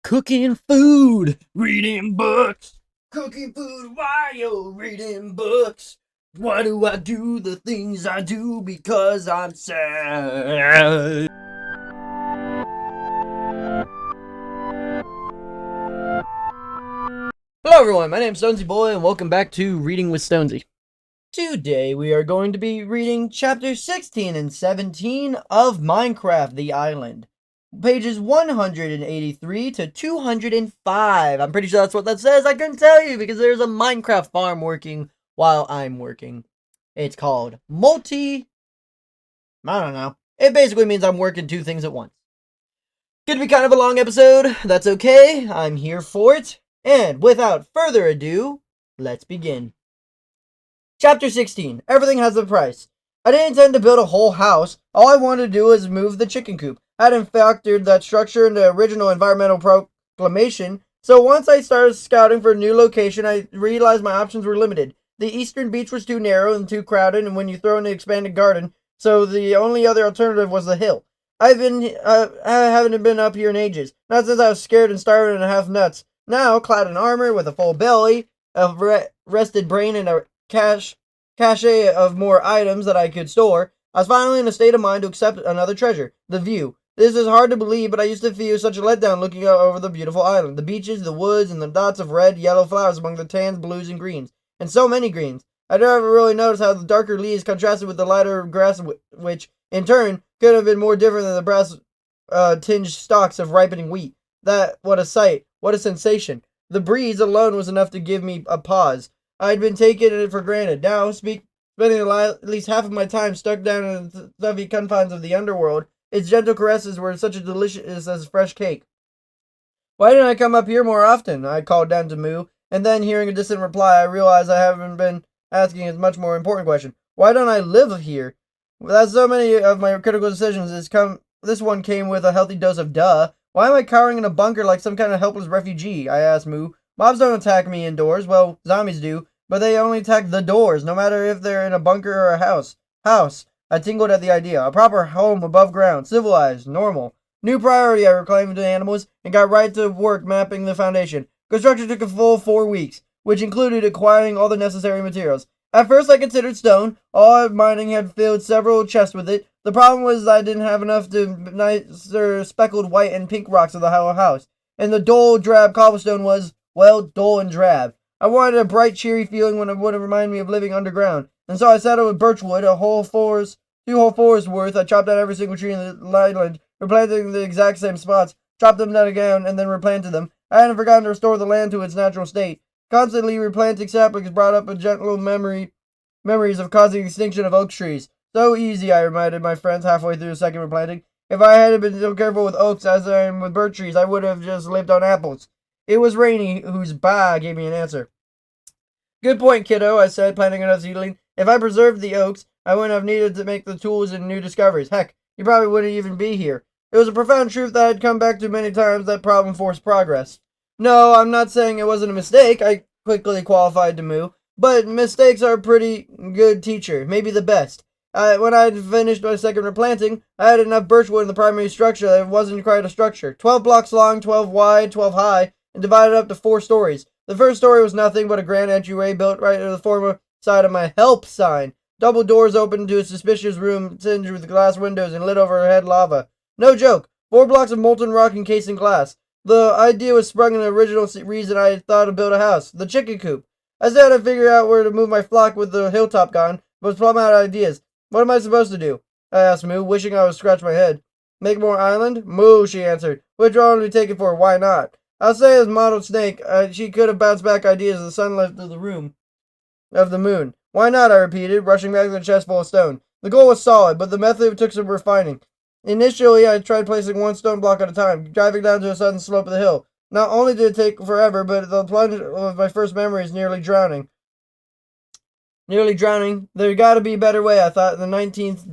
Cooking food, reading books. Cooking food while reading books. Why do I do the things I do? Because I'm sad. Hello everyone, my name's Stonsey Boy and welcome back to Reading with Stonsey. Today we are going to be reading chapter 16 and 17 of Minecraft The Island. Pages 183 to 205. I'm pretty sure that's what that says. I couldn't tell you because there's a Minecraft farm working while I'm working. It's called I don't know. It basically means I'm working two things at once. Gonna be kind of a long episode. That's okay. I'm here for it. And without further ado, let's begin. Chapter 16. Everything has a price. I didn't intend to build a whole house. All I wanted to do was move the chicken coop. I hadn't factored that structure in the original environmental proclamation, so once I started scouting for a new location, I realized my options were limited. The eastern beach was too narrow and too crowded, and when you throw in an expanded garden, so the only other alternative was the hill. I haven't been up here in ages, not since I was scared and starving and half nuts. Now, clad in armor, with a full belly, a rested brain, and a cache of more items that I could store, I was finally in a state of mind to accept another treasure, the view. This is hard to believe, but I used to feel such a letdown looking out over the beautiful island, the beaches, the woods, and the dots of red, yellow flowers among the tans, blues, and greens. And so many greens. I never really noticed how the darker leaves contrasted with the lighter grass, which, in turn, could have been more different than the brass tinged stalks of ripening wheat. What a sight. What a sensation. The breeze alone was enough to give me a pause. I'd been taking it for granted. Now, spending at least half of my time stuck down in the stuffy confines of the underworld, its gentle caresses were such a delicious as fresh cake. Why didn't I come up here more often? I called down to Moo, and then, hearing a distant reply, I realized I haven't been asking a much more important question. Why don't I live here? As so many of my critical decisions, this one came with a healthy dose of duh. Why am I cowering in a bunker like some kind of helpless refugee? I asked Moo. Mobs don't attack me indoors. Well, zombies do, but they only attack the doors, no matter if they're in a bunker or a house. House. I tingled at the idea. A proper home above ground, civilized, normal. New priority, I reclaimed the animals and got right to work mapping the foundation. Construction took a full 4 weeks, which included acquiring all the necessary materials. At first I considered stone. All mining had filled several chests with it. The problem was I didn't have enough to nicer speckled white and pink rocks of the hollow house. And the dull, drab cobblestone was, well, dull and drab. I wanted a bright, cheery feeling when it would remind me of living underground. And so I settled with birchwood, 2 whole forests worth. I chopped out every single tree in the island, replanting the exact same spots, chopped them down again, and then replanted them. I hadn't forgotten to restore the land to its natural state. Constantly replanting saplings brought up a gentle memories of causing extinction of oak trees. So easy, I reminded my friends halfway through the second replanting. If I hadn't been so careful with oaks as I am with birch trees, I would have just lived on apples. It was Rainy, whose bah gave me an answer. Good point, kiddo, I said, planting another seedling. If I preserved the oaks, I wouldn't have needed to make the tools and new discoveries. Heck, you probably wouldn't even be here. It was a profound truth that I'd come back to many times. That problem forced progress. No, I'm not saying it wasn't a mistake, I quickly qualified to Moo, but mistakes are a pretty good teacher, maybe the best. When I had finished my second replanting, I had enough birchwood in the primary structure that it wasn't quite a structure. 12 blocks long, 12 wide, 12 high, and divided up to 4 stories. The first story was nothing but a grand entryway built right to the former side of my help sign. Double doors opened to a suspicious room tinged with glass windows and lit overhead lava. No joke. 4 blocks of molten rock encased in glass. The idea was sprung in the original reason I had thought to build a house, the chicken coop. I still had to figure out where to move my flock with the hilltop gone, but was plumb out of ideas. What am I supposed to do? I asked Moo, wishing I would scratch my head. Make more island? Moo, she answered. Which one would we take it for? Why not? I'll say as modeled snake, she could have bounced back ideas as the sun left the room of the moon. Why not, I repeated, rushing back to the chest full of stone. The goal was solid, but the method took some refining. Initially, I tried placing 1 stone block at a time, driving down to a sudden slope of the hill. Not only did it take forever, but the plunge of my first memory is nearly drowning. There gotta be a better way, I thought, in the 19th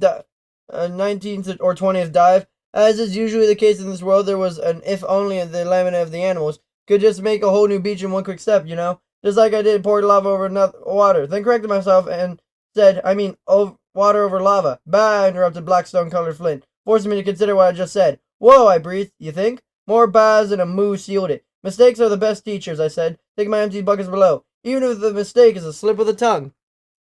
or 20th dive. As is usually the case in this world, there was an if only in the lamina of the animals. Could just make a whole new beach in one quick step, you know? Just like I did, poured lava over water. Then corrected myself and said, water over lava. Bah, interrupted Blackstone-colored Flint, forcing me to consider what I just said. Whoa, I breathed. You think? More bahs and a moo sealed it. Mistakes are the best teachers, I said, taking my empty buckets below, even if the mistake is a slip of the tongue.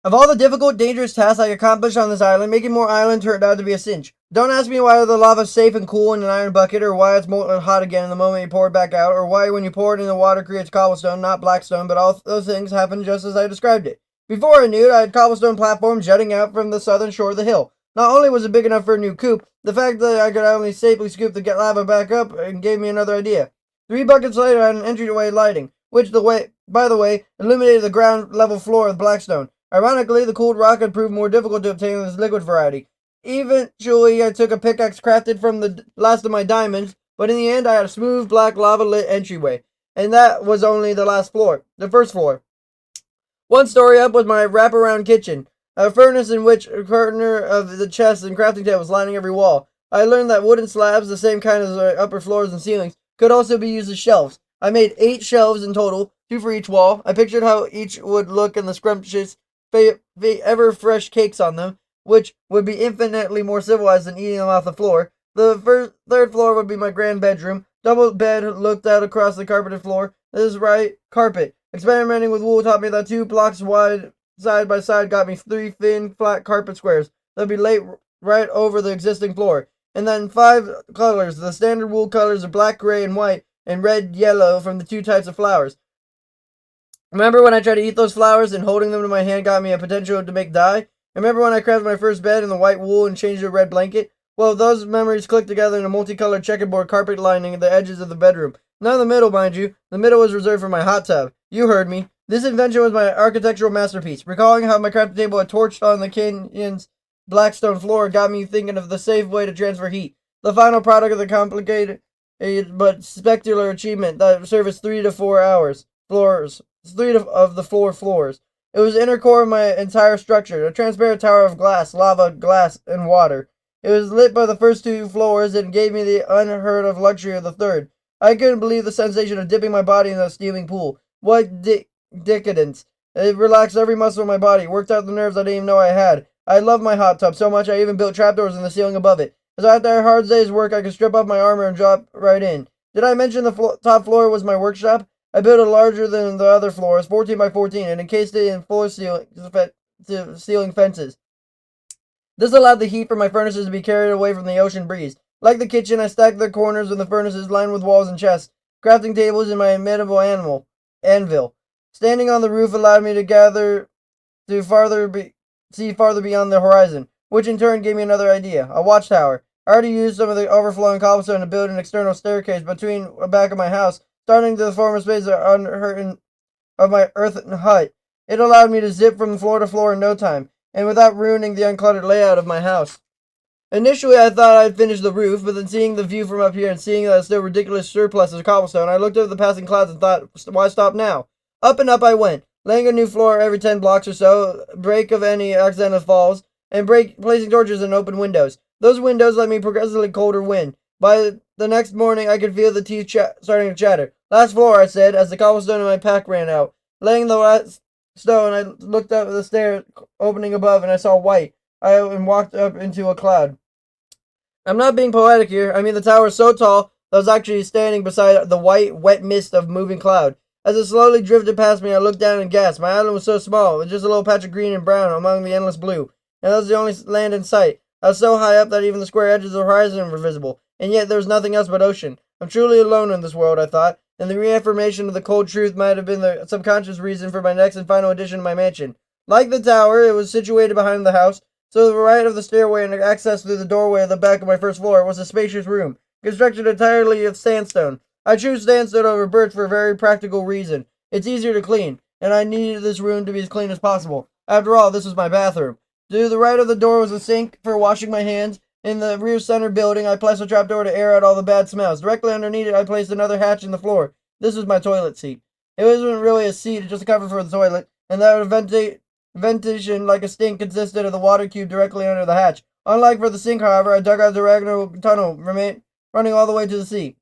Of all the difficult, dangerous tasks I accomplished on this island, making more island turned out to be a cinch. Don't ask me why the lava's safe and cool in an iron bucket, or why it's molten hot again the moment you pour it back out, or why when you pour it in the water creates cobblestone, not blackstone, but all those things happened just as I described it. Before I knew it, I had cobblestone platforms jutting out from the southern shore of the hill. Not only was it big enough for a new coop, the fact that I could only safely scoop the lava back up gave me another idea. 3 buckets later, I had an entryway lighting, which, by the way, illuminated the ground level floor with blackstone. Ironically, the cooled rock had proved more difficult to obtain than this liquid variety. Eventually, I took a pickaxe crafted from the last of my diamonds, but in the end, I had a smooth, black, lava-lit entryway. And that was only the first floor. One story up was my wraparound kitchen, a furnace in which a corner of the chests and crafting tables lining every wall. I learned that wooden slabs, the same kind as the upper floors and ceilings, could also be used as shelves. I made 8 shelves in total, 2 for each wall. I pictured how each would look and the scrumptious, ever-fresh cakes on them, which would be infinitely more civilized than eating them off the floor. The third floor would be my grand bedroom. Double bed looked out across the carpeted floor. This is right, carpet. Experimenting with wool taught me that 2 blocks wide side by side got me 3 thin, flat carpet squares that would be laid right over the existing floor. And then 5 colors, the standard wool colors of black, gray, and white, and red, yellow from the 2 types of flowers. Remember when I tried to eat those flowers and holding them in my hand got me a potential to make dye? Remember when I crafted my first bed in the white wool and changed it to a red blanket? Well, those memories clicked together in a multicolored checkerboard carpet lining the edges of the bedroom. Not the middle, mind you. The middle was reserved for my hot tub. You heard me. This invention was my architectural masterpiece. Recalling how my crafting table had torched on the canyon's blackstone floor got me thinking of the safe way to transfer heat. The final product of the complicated but spectacular achievement that serviced 3 to 4 hours. Of the floors. It was the inner core of my entire structure, a transparent tower of glass, lava, glass, and water. It was lit by the first 2 floors and gave me the unheard of luxury of the third. I couldn't believe the sensation of dipping my body in that steaming pool. What decadence. It relaxed every muscle in my body, worked out the nerves I didn't even know I had. I loved my hot tub so much I even built trapdoors in the ceiling above it. So after a hard day's work, I could strip off my armor and drop right in. Did I mention the top floor was my workshop? I built it larger than the other floors, 14 by 14, and encased it in floor ceiling fences. This allowed the heat from my furnaces to be carried away from the ocean breeze. Like the kitchen, I stacked the corners of the furnaces lined with walls and chests, crafting tables in my imitable anvil. Standing on the roof allowed me to see farther beyond the horizon, which in turn gave me another idea, a watchtower. I already used some of the overflowing cobblestone to build an external staircase between the back of my house, starting to the former space of my earthen hut. It allowed me to zip from floor to floor in no time, and without ruining the uncluttered layout of my house. Initially, I thought I'd finish the roof, but then seeing the view from up here and seeing that it's still ridiculous surplus of cobblestone, I looked over the passing clouds and thought, why stop now? Up and up I went, laying a new floor every 10 blocks or so, break of any accidental falls, and placing torches in open windows. Those windows let me progressively colder wind. By the next morning, I could feel the teeth starting to chatter. Last floor, I said, as the cobblestone in my pack ran out. Laying the last stone, I looked up the stair opening above, and I saw white. I walked up into a cloud. I'm not being poetic here. I mean, the tower is so tall that I was actually standing beside the white, wet mist of moving cloud. As it slowly drifted past me, I looked down and gasped. My island was so small, with just a little patch of green and brown among the endless blue. And that was the only land in sight. I was so high up that even the square edges of the horizon were visible, and yet there was nothing else but ocean. I'm truly alone in this world, I thought, and the reaffirmation of the cold truth might have been the subconscious reason for my next and final addition to my mansion. Like the tower, it was situated behind the house, so to the right of the stairway and access through the doorway at the back of my first floor was a spacious room, constructed entirely of sandstone. I choose sandstone over birch for a very practical reason. It's easier to clean, and I needed this room to be as clean as possible. After all, this was my bathroom. To the right of the door was a sink for washing my hands. In the rear center building, I placed a trapdoor to air out all the bad smells. Directly underneath it, I placed another hatch in the floor. This was my toilet seat. It wasn't really a seat, just a cover for the toilet, and that ventilation like a sink consisted of the water cube directly under the hatch. Unlike for the sink, however, I dug out a diagonal tunnel running all the way to the sea.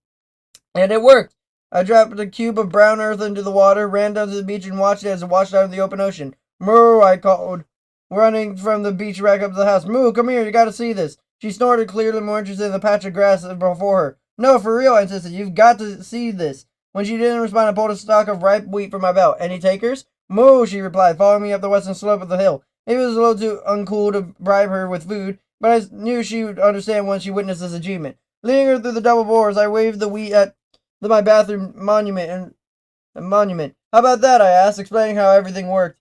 And it worked! I dropped a cube of brown earth into the water, ran down to the beach, and watched it as it washed out of the open ocean. Moo, I called, running from the beach back up to the house. Moo, come here, you gotta see this. She snorted, clearly more interested in the patch of grass before her. No, for real, I insisted. You've got to see this. When she didn't respond, I pulled a stalk of ripe wheat from my belt. Any takers? Moo, she replied, following me up the western slope of the hill. It was a little too uncool to bribe her with food, but I knew she would understand once she witnessed this achievement. Leading her through the double bores, I waved the wheat at my bathroom monument. How about that? I asked, explaining how everything worked.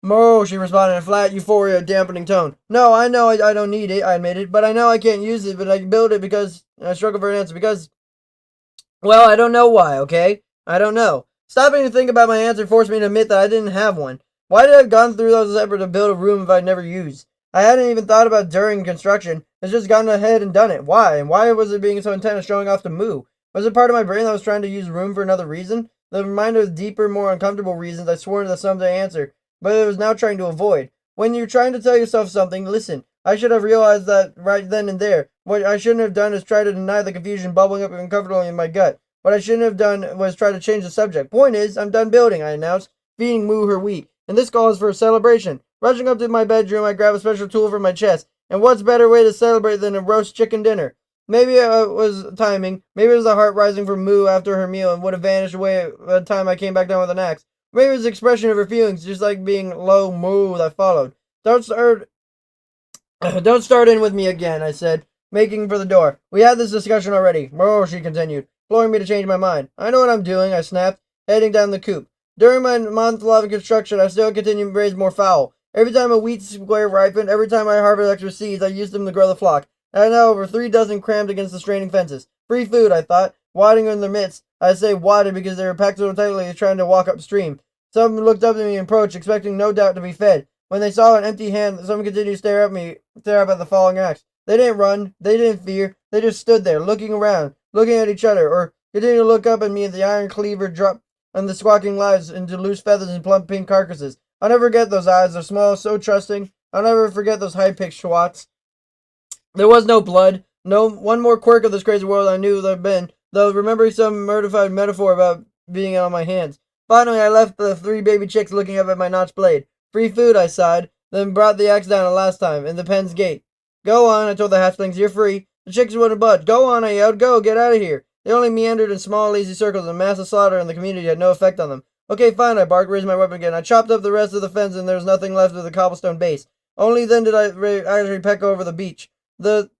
Moo, she responded in a flat, euphoria dampening tone. No, I know I don't need it, I admitted, but I know I can't use it, but I can build it because... I struggled for an answer, because... Well, I don't know why, okay? I don't know. Stopping to think about my answer forced me to admit that I didn't have one. Why did I have gone through those efforts to build a room if I'd never used? I hadn't even thought about during construction. It's just gotten ahead and done it. Why? And why was it being so intent on showing off to Moo? Was it part of my brain that was trying to use room for another reason? The reminder of deeper, more uncomfortable reasons I swore to someday answer, but it was now trying to avoid. When you're trying to tell yourself something, listen. I should have realized that right then and there. What I shouldn't have done is try to deny the confusion bubbling up uncomfortably in my gut. What I shouldn't have done was try to change the subject. Point is, I'm done building, I announced, feeding Moo her wheat, and this calls for a celebration. Rushing up to my bedroom, I grab a special tool from my chest, and what's better way to celebrate than a roast chicken dinner? Maybe it was timing, maybe it was the heart rising from Moo after her meal and would have vanished away by the time I came back down with an axe. Maybe it was the expression of her feelings, just like being low moo that followed. Don't start in with me again, I said, making for the door. We had this discussion already. Moo, she continued, imploring me to change my mind. I know what I'm doing, I snapped, heading down the coop. During my month-long construction, I still continued to raise more fowl. Every time a wheat square ripened, every time I harvested extra seeds, I used them to grow the flock. And I had now over 3 dozen crammed against the straining fences. Free food, I thought, wadding in their midst. I say wadded because they were packed so tightly trying to walk upstream. Some looked up at me and approached, expecting no doubt to be fed. When they saw an empty hand, some continued to stare up at the falling axe. They didn't run, they didn't fear, they just stood there, looking around, looking at each other, or continued to look up at me as the iron cleaver dropped on the squawking lives into loose feathers and plump pink carcasses. I'll never forget those eyes, they're small, so trusting. I'll never forget those high-pitched swats. There was no blood, no one more quirk of this crazy world I knew there had been, though remembering some mortified metaphor about being on my hands. Finally, I left the 3 baby chicks looking up at my notched blade. Free food, I sighed, then brought the axe down a last time, in the pen's gate. Go on, I told the hatchlings, you're free. The chicks wouldn't budge. Go on, I yelled, go, get out of here. They only meandered in small, lazy circles, and massive slaughter in the community had no effect on them. Okay, fine, I barked, raised my weapon again. I chopped up the rest of the fence, and there was nothing left of the cobblestone base. Only then did I actually peck over the beach. The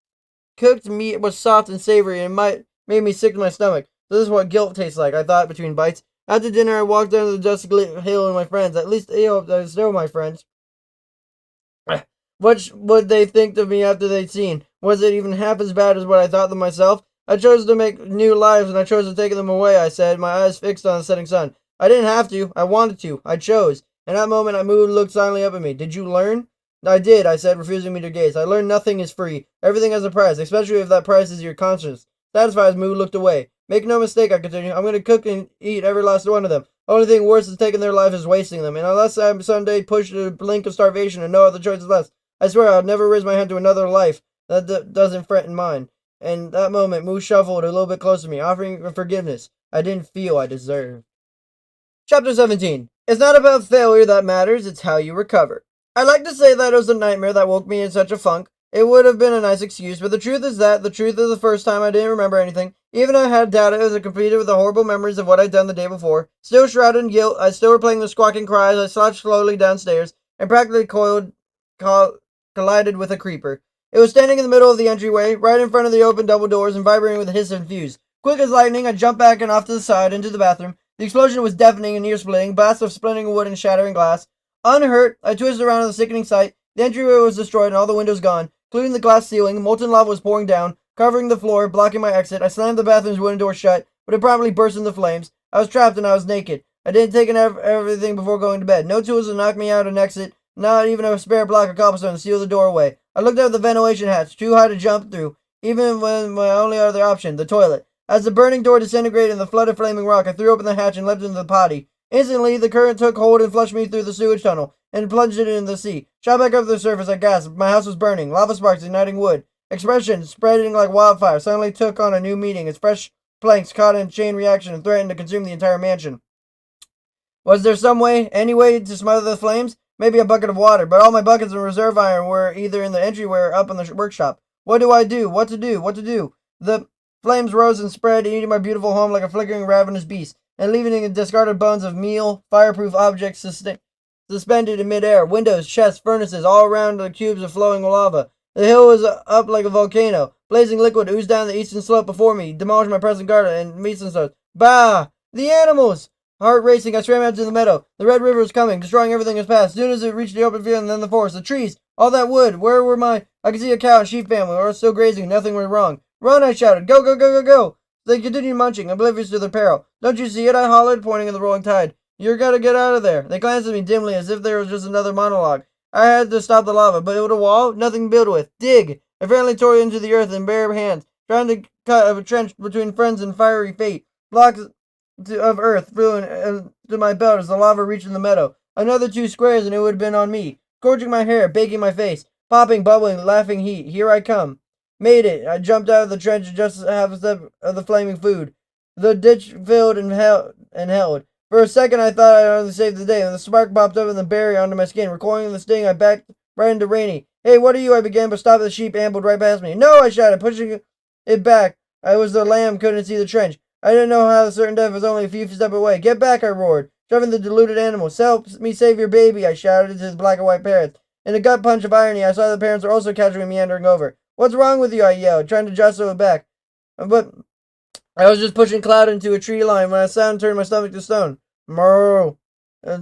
cooked meat was soft and savory, and made me sick to my stomach. This is what guilt tastes like, I thought between bites. After dinner, I walked down to the dusty hill with my friends. At least I hoped I was still my friends. What would they think of me after they'd seen? Was it even half as bad as what I thought of myself? I chose to make new lives, and I chose to take them away, I said, my eyes fixed on the setting sun. I didn't have to. I wanted to. I chose. In that moment, I moved and looked silently up at me. Did you learn? I did, I said, refusing me to gaze. I learned nothing is free. Everything has a price, especially if that price is your conscience. Satisfied as Moo looked away. Make no mistake, I continued. I'm going to cook and eat every last one of them. Only thing worse than taking their life is wasting them. And unless I'm someday pushed to the blink of starvation and no other choice is left, I swear I'll never raise my hand to another life that doesn't threaten mine. And that moment, Moo shuffled a little bit closer to me, offering forgiveness I didn't feel I deserved. Chapter 17. It's not about failure that matters, it's how you recover. I'd like to say that it was a nightmare that woke me in such a funk. It would have been a nice excuse, but the truth is the first time I didn't remember anything. Even if I had doubted it was completed with the horrible memories of what I'd done the day before. Still shrouded in guilt, I still replaying the squawking cries. I slouched slowly downstairs and practically collided with a creeper. It was standing in the middle of the entryway, right in front of the open double doors and vibrating with a hiss and fuse. Quick as lightning, I jumped back and off to the side into the bathroom. The explosion was deafening and ear-splitting, blasts of splintering wood and shattering glass. Unhurt, I twisted around in the sickening sight. The entryway was destroyed and all the windows gone, including the glass ceiling. Molten lava was pouring down, covering the floor, blocking my exit. I slammed the bathroom's wooden door shut, but it promptly burst into flames. I was trapped and I was naked. I didn't take everything before going to bed. No tools to knock me out and exit, not even a spare block of cobblestone to seal the doorway. I looked out the ventilation hatch, too high to jump through, even when my only other option, the toilet. As the burning door disintegrated in the flood of flaming rock, I threw open the hatch and leapt into the potty. Instantly, the current took hold and flushed me through the sewage tunnel and plunged it into the sea. Shot back up to the surface, I gasped. My house was burning, lava sparks igniting wood. Expression, spreading like wildfire, suddenly took on a new meaning as fresh planks caught in chain reaction and threatened to consume the entire mansion. Was there some way, any way, to smother the flames? Maybe a bucket of water, but all my buckets and reserve iron were either in the entryway or up in the workshop. What do I do? What to do? What to do? The Flames rose and spread, eating my beautiful home like a flickering ravenous beast, and leaving discarded bones of meal, fireproof objects suspended in midair, windows, chests, furnaces, all around the cubes of flowing lava. The hill was up like a volcano. Blazing liquid oozed down the eastern slope before me, demolished my present garden and meat and stones. Bah! The animals! Heart racing, I swam out to the meadow. The Red River was coming, destroying everything in its path. As soon as it reached the open field and then the forest, the trees, all that wood, where were my... I could see a cow and sheep family, or still grazing, nothing went wrong. Run, I shouted. Go, go, go, go, go! They continued munching, oblivious to their peril. Don't you see it? I hollered, pointing at the rolling tide. You're gotta get out of there. They glanced at me dimly, as if there was just another monologue. I had to stop the lava, but with a wall, nothing to build with. Dig! I apparently tore into the earth in bare hands, trying to cut a trench between friends and fiery fate. Blocks of earth flew into my belt as the lava reached the meadow. Another 2 squares and it would have been on me. Scorching my hair, baking my face, popping, bubbling, laughing heat. Here I come. Made it. I jumped out of the trench and just half a step of the flaming food. The ditch filled and held. For a second I thought I'd only saved the day, and the spark popped up in the berry onto my skin. Recoiling the sting, I backed right into Rainy. Hey, what are you? I began, but stopped. The sheep ambled right past me. No, I shouted, pushing it back. I was the lamb, couldn't see the trench. I didn't know how certain death was only a few steps away. Get back, I roared, shoving the deluded animal. Help me save your baby, I shouted to his black and white parents. In a gut punch of irony, I saw the parents were also casually meandering over. What's wrong with you? I yelled, trying to jostle it back. But I was just pushing Cloud into a tree line when a sound turned my stomach to stone. Moo!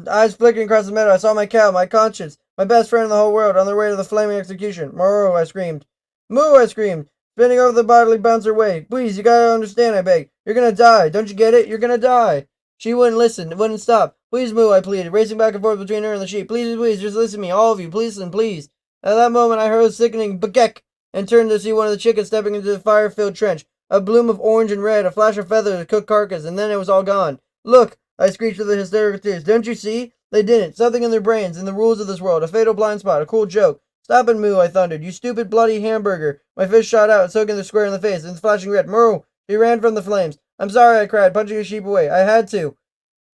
Eyes flickering across the meadow, I saw my cow, my conscience, my best friend in the whole world, on their way to the flaming execution. Moo! I screamed. Moo! I screamed, spinning over the bodily bouncer way. Please, you gotta understand, I begged. You're gonna die. Don't you get it? You're gonna die. She wouldn't listen, wouldn't stop. Please, Moo, I pleaded, racing back and forth between her and the sheep. Please, please, just listen to me, all of you. Please, listen, please. At that moment, I heard a sickening bagek and turned to see one of the chickens stepping into the fire-filled trench. A bloom of orange and red, a flash of feathers, a cooked carcass, and then it was all gone. Look! I screeched with a hysterical tears. Don't you see? They didn't. Something in their brains, in the rules of this world, a fatal blind spot, a cruel joke. Stop it, Moo, I thundered. You stupid bloody hamburger. My fist shot out, soaking the square in the face, and flashing red. Moo! He ran from the flames. I'm sorry, I cried, punching a sheep away. I had to.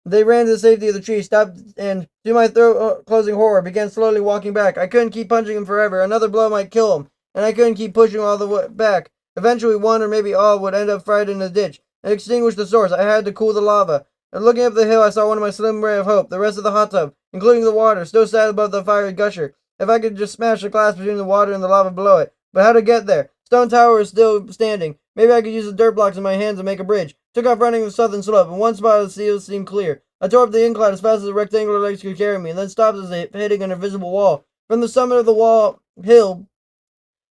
They ran to the safety of the tree, stopped, and, to my throat-closing horror, began slowly walking back. I couldn't keep punching him forever. Another blow might kill him, and I couldn't keep pushing all the way back. Eventually, one or maybe all would end up fried in the ditch and extinguish the source. I had to cool the lava. And looking up the hill, I saw one of my slim ray of hope, the rest of the hot tub, including the water, still sat above the fiery gusher. If I could just smash the glass between the water and the lava below it. But how to get there? Stone Tower is still standing. Maybe I could use the dirt blocks in my hands and make a bridge. Took off running the southern slope, and one spot of the seal seemed clear. I tore up the incline as fast as the rectangular legs could carry me, and then stopped as if hitting an invisible wall. From the summit of the hill,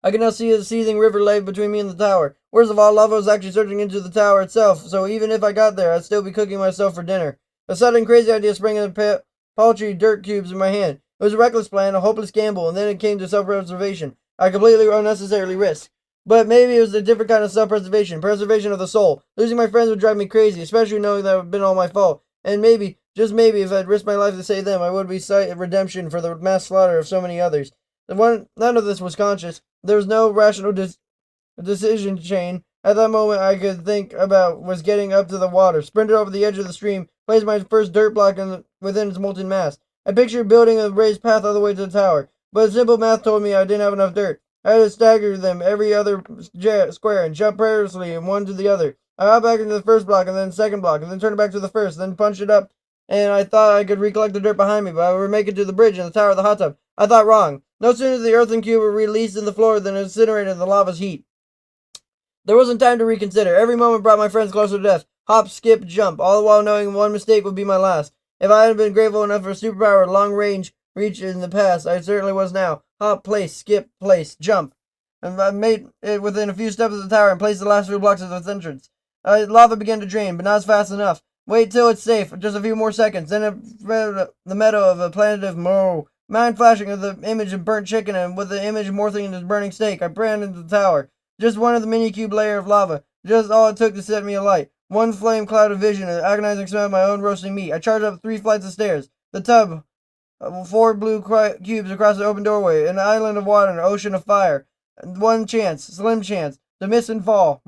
I could now see a seething river lay between me and the tower. Worst of all, lava was actually surging into the tower itself, so even if I got there, I'd still be cooking myself for dinner. A sudden crazy idea sprang into paltry dirt cubes in my hand. It was a reckless plan, a hopeless gamble, and then it came to self-preservation. I completely unnecessarily risked. But maybe it was a different kind of self-preservation, preservation of the soul. Losing my friends would drive me crazy, especially knowing that it had been all my fault. And maybe, just maybe, if I'd risked my life to save them, I would be sight of redemption for the mass slaughter of so many others. None of this was conscious. There was no rational decision chain. At that moment, I could think about was getting up to the water, sprinted over the edge of the stream, placed my first dirt block within its molten mass. I pictured building a raised path all the way to the tower, but simple math told me I didn't have enough dirt. I had to stagger them every other square and jump perilously from one to the other. I got back into the first block and then the second block, and then turned it back to the first, then punched it up, and I thought I could recollect the dirt behind me, but I would make it to the bridge and the tower of the hot tub. I thought wrong. No sooner did the earthen cube were released in the floor than it incinerated in the lava's heat. There wasn't time to reconsider. Every moment brought my friends closer to death. Hop, skip, jump, all the while knowing one mistake would be my last. If I hadn't been grateful enough for a superpower long-range reach in the past, I certainly was now. Hop, place, skip, place, jump. And I made it within a few steps of the tower and placed the last few blocks of its entrance. Lava began to drain, but not as fast enough. Wait till it's safe, just a few more seconds. Then it the meadow of a plaintive moo. Mind flashing of the image of burnt chicken, and with the image morphing into burning steak, I ran into the tower. Just one of the mini-cube layer of lava. Just all it took to set me alight. One flame cloud of vision, an agonizing smell of my own roasting meat. I charged up 3 flights of stairs. The tub, 4 blue cubes across the open doorway, an island of water, an ocean of fire. One chance, slim chance, to miss and fall.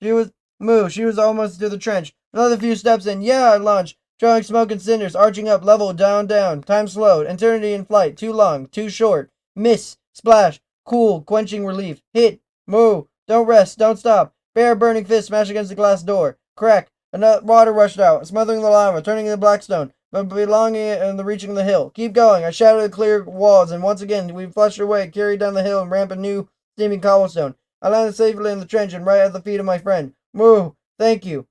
She was almost to the trench. Another few steps in. Yeah, I launched, trailing smoke and cinders, arching up, level, down, down. Time slowed. Eternity in flight. Too long, too short. Miss, splash, cool, quenching relief. Hit, moo. Don't rest, don't stop. Bare burning fist smashed against the glass door. Crack. Enough water rushed out, smothering the lava, turning into blackstone, but belonging in the reaching of the hill. Keep going. I shouted at the clear walls, and once again we flushed our way, carried down the hill, and ramped a new steaming cobblestone. I landed safely in the trench and right at the feet of my friend. Moo! Thank you.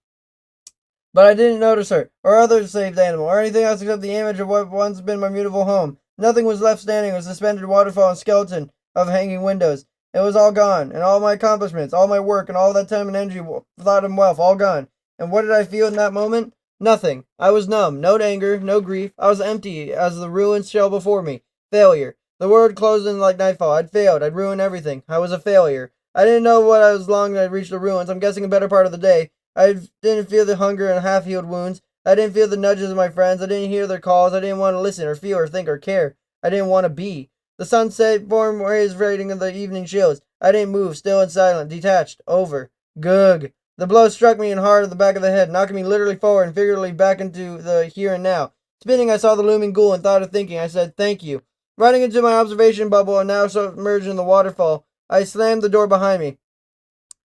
But I didn't notice her, or other saved animal, or anything else except the image of what once been my beautiful home. Nothing was left standing, a suspended waterfall and skeleton of hanging windows. It was all gone, and all my accomplishments, all my work, and all that time and energy, thought and wealth, all gone. And what did I feel in that moment? Nothing. I was numb. No anger, no grief. I was empty as the ruined shell before me. Failure. The word closed in like nightfall. I'd failed. I'd ruined everything. I was a failure. I didn't know what I was long I'd reached the ruins. I'm guessing a better part of the day. I didn't feel the hunger and half-healed wounds. I didn't feel the nudges of my friends. I didn't hear their calls. I didn't want to listen or feel or think or care. I didn't want to be. The sunset formed his rating of the evening chills. I didn't move, still and silent, detached, over. Gug. The blow struck me hard at the back of the head, knocking me literally forward and figuratively back into the here and now. Spinning, I saw the looming ghoul and thought of thinking. I said, thank you. Running into my observation bubble and now submerged in the waterfall, I slammed the door behind me.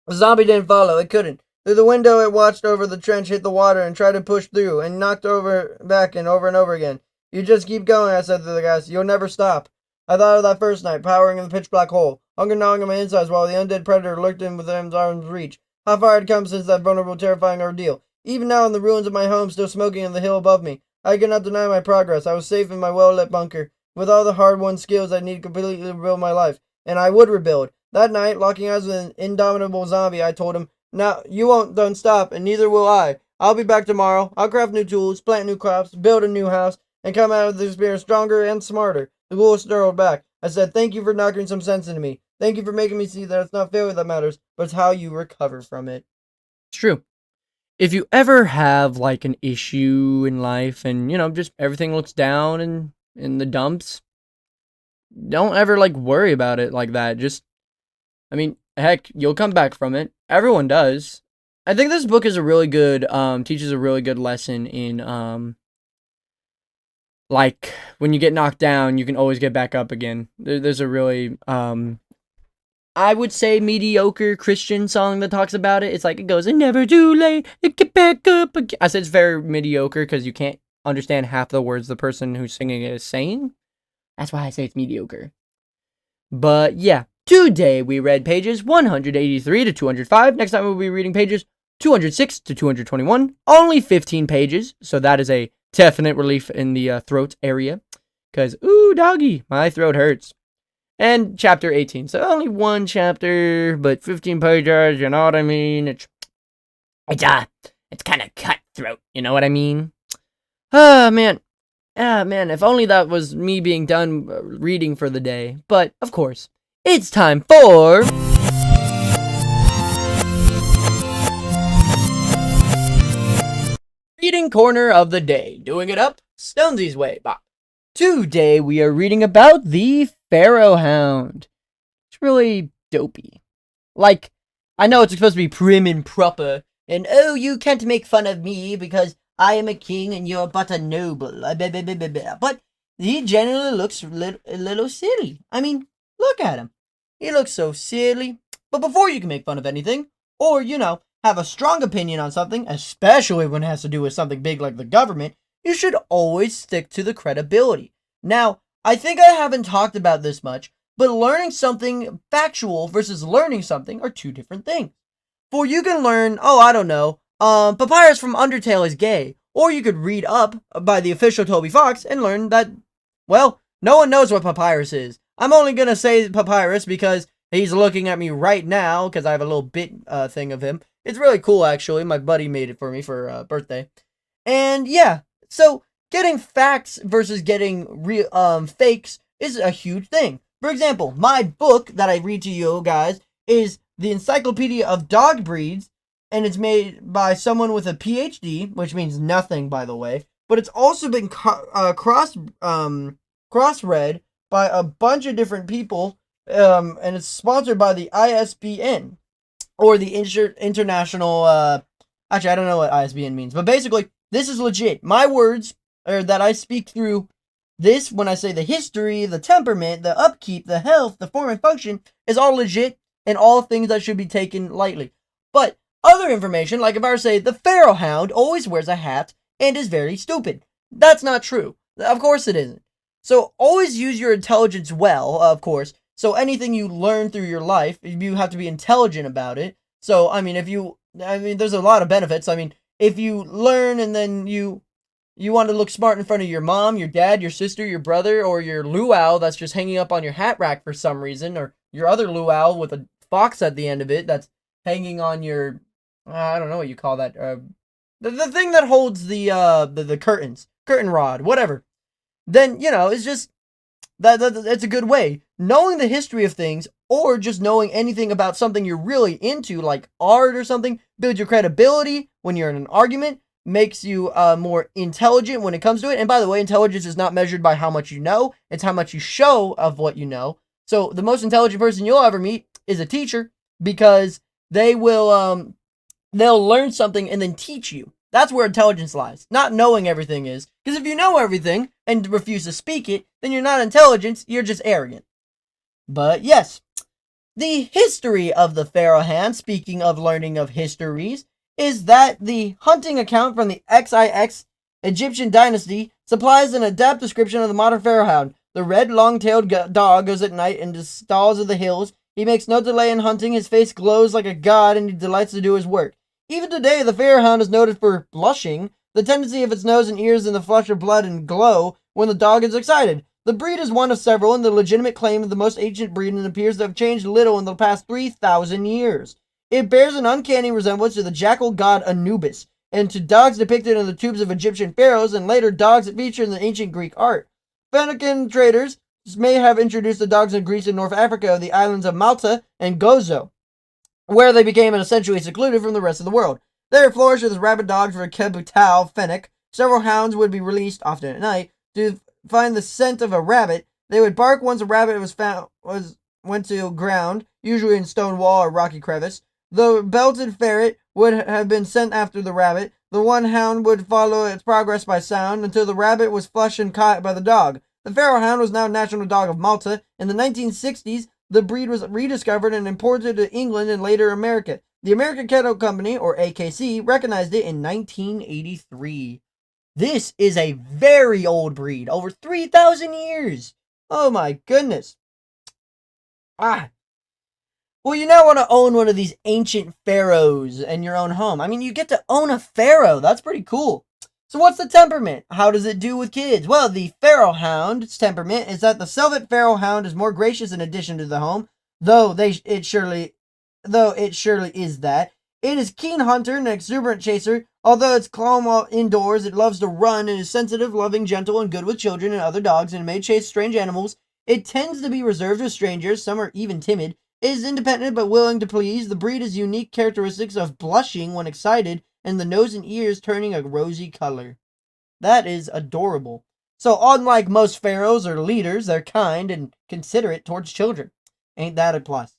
The zombie didn't follow. It couldn't. Through the window it watched over the trench, hit the water, and tried to push through, and knocked back and over again. You just keep going, I said to the guys. You'll never stop. I thought of that first night, powering in the pitch-black hole, hunger gnawing at my insides while the undead predator lurked in within arm's reach. How far I'd come since that vulnerable, terrifying ordeal. Even now in the ruins of my home, still smoking in the hill above me, I could not deny my progress. I was safe in my well-lit bunker, with all the hard-won skills I needed to completely rebuild my life. And I would rebuild. That night, locking eyes with an indomitable zombie, I told him, now, you won't don't stop, and neither will I. I'll be back tomorrow. I'll craft new tools, plant new crops, build a new house, and come out of this experience stronger and smarter. The ghoul snarled back. I said, thank you for knocking some sense into me. Thank you for making me see that it's not failure that matters, but it's how you recover from it. It's true. If you ever have, like, an issue in life and, just everything looks down and in the dumps, don't ever, worry about it like that. Heck, you'll come back from it. Everyone does. I think this book is a really good, teaches a really good lesson in, when you get knocked down, you can always get back up again. There's a really, I would say mediocre Christian song that talks about it. It's like, it goes, it's never too late to get back up again. I said it's very mediocre because you can't understand half the words the person who's singing it is saying. That's why I say it's mediocre. But yeah, today we read pages 183 to 205. Next time we'll be reading pages 206 to 221. Only 15 pages, so that is a definite relief in the throat area. Because, ooh, doggy, my throat hurts. And chapter 18. So only one chapter, but 15 pages, you know what I mean? It's kind of cutthroat, you know what I mean? Ah, man, if only that was me being done reading for the day. But, of course, it's time for... Reading Corner of the Day. Doing it up Stonsey's way, Bob. Today we are reading about the Pharoh hound. It's really dopey. I know it's supposed to be prim and proper, and oh, you can't make fun of me because I am a king and you're but a noble. But he generally looks a little silly. I mean, look at him. He looks so silly. But before you can make fun of anything, or, have a strong opinion on something, especially when it has to do with something big like the government, you should always stick to the credibility. Now, I think I haven't talked about this much, but learning something factual versus learning something are two different things. For you can learn, Papyrus from Undertale is gay, or you could read up by the official Toby Fox and learn that, well, no one knows what Papyrus is. I'm only gonna say Papyrus because he's looking at me right now, because I have a little bit thing of him. It's really cool, actually. My buddy made it for me for birthday. And yeah, so getting facts versus getting fakes is a huge thing. For example, my book that I read to you guys is the Encyclopedia of Dog Breeds, and it's made by someone with a PhD, which means nothing, by the way. But it's also been cross-read by a bunch of different people, and it's sponsored by the ISBN, or the International, actually, I don't know what ISBN means, but basically, this is legit. My words, that I speak through this, when I say the history, the temperament, the upkeep, the health, the form and function, is all legit, and all things that should be taken lightly. But other information, like if I were to say the Pharoh hound always wears a hat and is very stupid. That's not true. Of course it isn't. So always use your intelligence well, of course. So anything you learn through your life, you have to be intelligent about it. So, there's a lot of benefits. If you learn and then you want to look smart in front of your mom, your dad, your sister, your brother, or your luau that's just hanging up on your hat rack for some reason, or your other luau with a fox at the end of it that's hanging on your, I don't know what you call that, the thing that holds the curtains, curtain rod, whatever. Then, it's just, it's a good way. Knowing the history of things, or just knowing anything about something you're really into, like art or something, builds your credibility when you're in an argument, makes you more intelligent when it comes to it. And by the way, intelligence is not measured by how much you know, it's how much you show of what you know. So the most intelligent person you'll ever meet is a teacher, because they will they'll learn something and then teach you. That's where intelligence lies. Not knowing everything is. Because if you know everything and refuse to speak it, then you're not intelligent, you're just arrogant. But yes, the history of the Pharoh hound, speaking of learning of histories, is that the hunting account from the XIX Egyptian dynasty supplies an adept description of the modern Pharoh hound. The red, long-tailed dog goes at night into stalls of the hills. He makes no delay in hunting. His face glows like a god, and he delights to do his work. Even today, the Pharoh hound is noted for blushing, the tendency of its nose and ears in the flush of blood and glow when the dog is excited. The breed is one of several, and the legitimate claim of the most ancient breed, and appears to have changed little in the past 3,000 years. It bears an uncanny resemblance to the jackal god Anubis, and to dogs depicted in the tombs of Egyptian pharaohs, and later dogs that feature in the ancient Greek art. Phoenician traders may have introduced the dogs in Greece and North Africa, the islands of Malta and Gozo, where they became essentially secluded from the rest of the world. There flourished as rabid dogs for capital Fennec. Several hounds would be released, often at night, to find the scent of a rabbit. They would bark once a rabbit went to ground, usually in stone wall or rocky crevice. The belted ferret would have been sent after the rabbit. The one hound would follow its progress by sound until the rabbit was flushed and caught by the dog. The Pharoh hound was now national dog of Malta. In the 1960s, the breed was rediscovered and imported to England and later America. The American Kennel Company, or AKC, recognized it in 1983. This is a very old breed, over 3,000 years. Oh my goodness. Well, you now want to own one of these ancient pharaohs in your own home. You get to own a pharaoh. That's pretty cool. So what's the temperament? How does it do with kids? Well, the Pharoh hound's temperament is that the Celtic Pharoh hound is more gracious in addition to the home, though it surely is that. It is keen hunter and an exuberant chaser. Although it's calm while indoors, it loves to run and is sensitive, loving, gentle, and good with children and other dogs, and may chase strange animals. It tends to be reserved with strangers. Some are even timid. It is independent but willing to please. The breed has unique characteristics of blushing when excited, and the nose and ears turning a rosy color. That is adorable. So unlike most pharaohs or leaders, they're kind and considerate towards children. Ain't that a plus?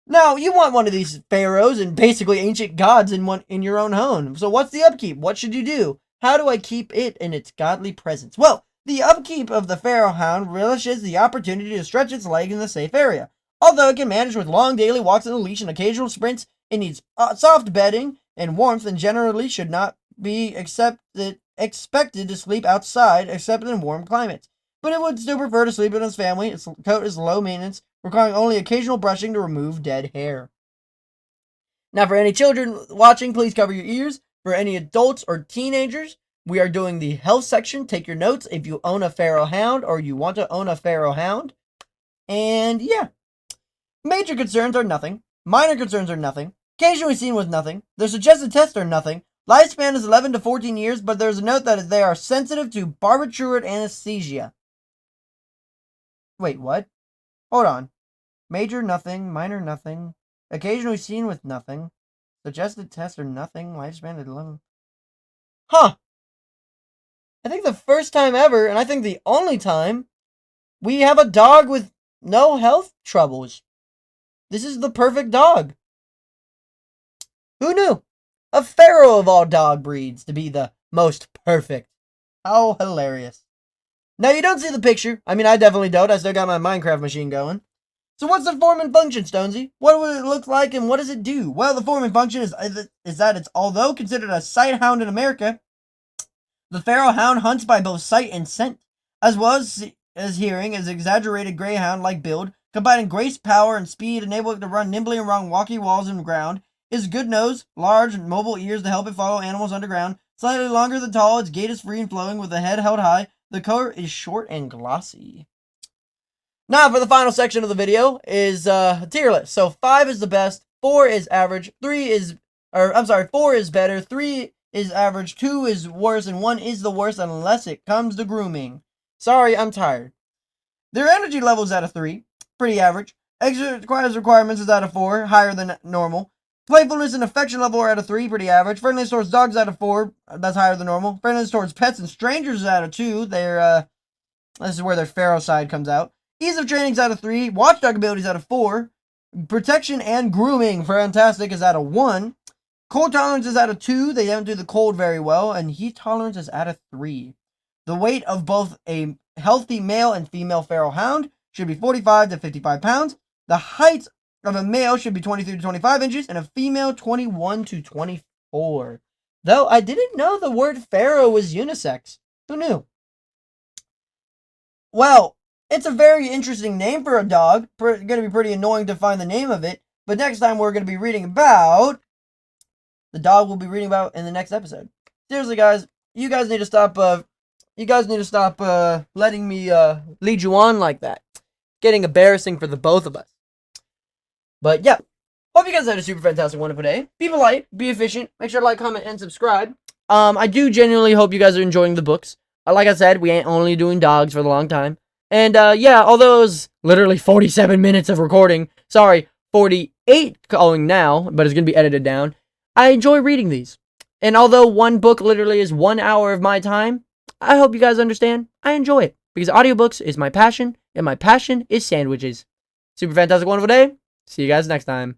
Now, you want one of these pharaohs and basically ancient gods in your own home. So what's the upkeep? What should you do? How do I keep it in its godly presence? Well, the upkeep of the Pharoh hound relishes the opportunity to stretch its leg in the safe area. Although it can manage with long daily walks on the leash and occasional sprints, it needs soft bedding and warmth, and generally should not be expected to sleep outside except in warm climates. But it would still prefer to sleep in its family. Its coat is low maintenance, requiring only occasional brushing to remove dead hair. Now, for any children watching, please cover your ears. For any adults or teenagers, we are doing the health section. Take your notes if you own a Pharoh hound or you want to own a Pharoh hound. And yeah. Major concerns are nothing. Minor concerns are nothing. Occasionally seen with nothing. Their suggested tests are nothing. Lifespan is 11 to 14 years, but there's a note that they are sensitive to barbiturate anesthesia. Wait, what? Hold on. Major nothing, minor nothing. Occasionally seen with nothing. Suggested tests are nothing. Lifespan is 11. Huh. I think the first time ever, and I think the only time, we have a dog with no health troubles. This is the perfect dog. Who knew? A Pharoh of all dog breeds to be the most perfect. How hilarious. Now, you don't see the picture. I definitely don't. I still got my Minecraft machine going. So what's the form and function, Stonesy? What would it look like and what does it do? Well, the form and function is that it's, although considered a sight hound in America, the Pharoh hound hunts by both sight and scent, as well as hearing, as exaggerated greyhound-like build, combining grace, power, and speed, enabling it to run nimbly around rocky walls and ground. Its good nose, large and mobile ears to help it follow animals underground, slightly longer than tall, its gait is free and flowing with the head held high. The coat is short and glossy. Now for the final section of the video is tier list. So 5 is the best, 4 is average, 4 is better, 3 is average, 2 is worse, and 1 is the worst unless it comes to grooming. Sorry, I'm tired. Their energy level is at a 3, pretty average. Exercise requirements is at a 4, higher than normal. Playfulness and affection level are at a 3, pretty average. Friendliness towards dogs is at a 4, that's higher than normal. Friendliness towards pets and strangers is at a 2. This is where their Pharoh side comes out. Ease of training is at a 3. Watchdog ability is at a 4. Protection and grooming, fantastic, is at a 1. Cold tolerance is at a 2. They don't do the cold very well. And heat tolerance is at a 3. The weight of both a healthy male and female Pharoh hound should be 45 to 55 pounds. The height of a male should be 23 to 25 inches and a female 21 to 24. Though I didn't know the word Pharoh was unisex. Who knew? Well, it's a very interesting name for a dog. Going to be pretty annoying to find the name of it. But next time we're going to be reading about the dog we'll be reading about in the next episode. Seriously, guys, you guys need to stop. Letting me lead you on like that. Getting embarrassing for the both of us. But yeah, hope you guys had a super fantastic wonderful day. Be polite, be efficient. Make sure to like, comment, and subscribe. I do genuinely hope you guys are enjoying the books. Like I said, we ain't only doing dogs for the long time. And yeah, although it was literally 47 minutes of recording, sorry, 48 going now, but it's going to be edited down, I enjoy reading these. And although one book literally is 1 hour of my time, I hope you guys understand, I enjoy it. Because audiobooks is my passion, and my passion is sandwiches. Super fantastic, wonderful day. See you guys next time.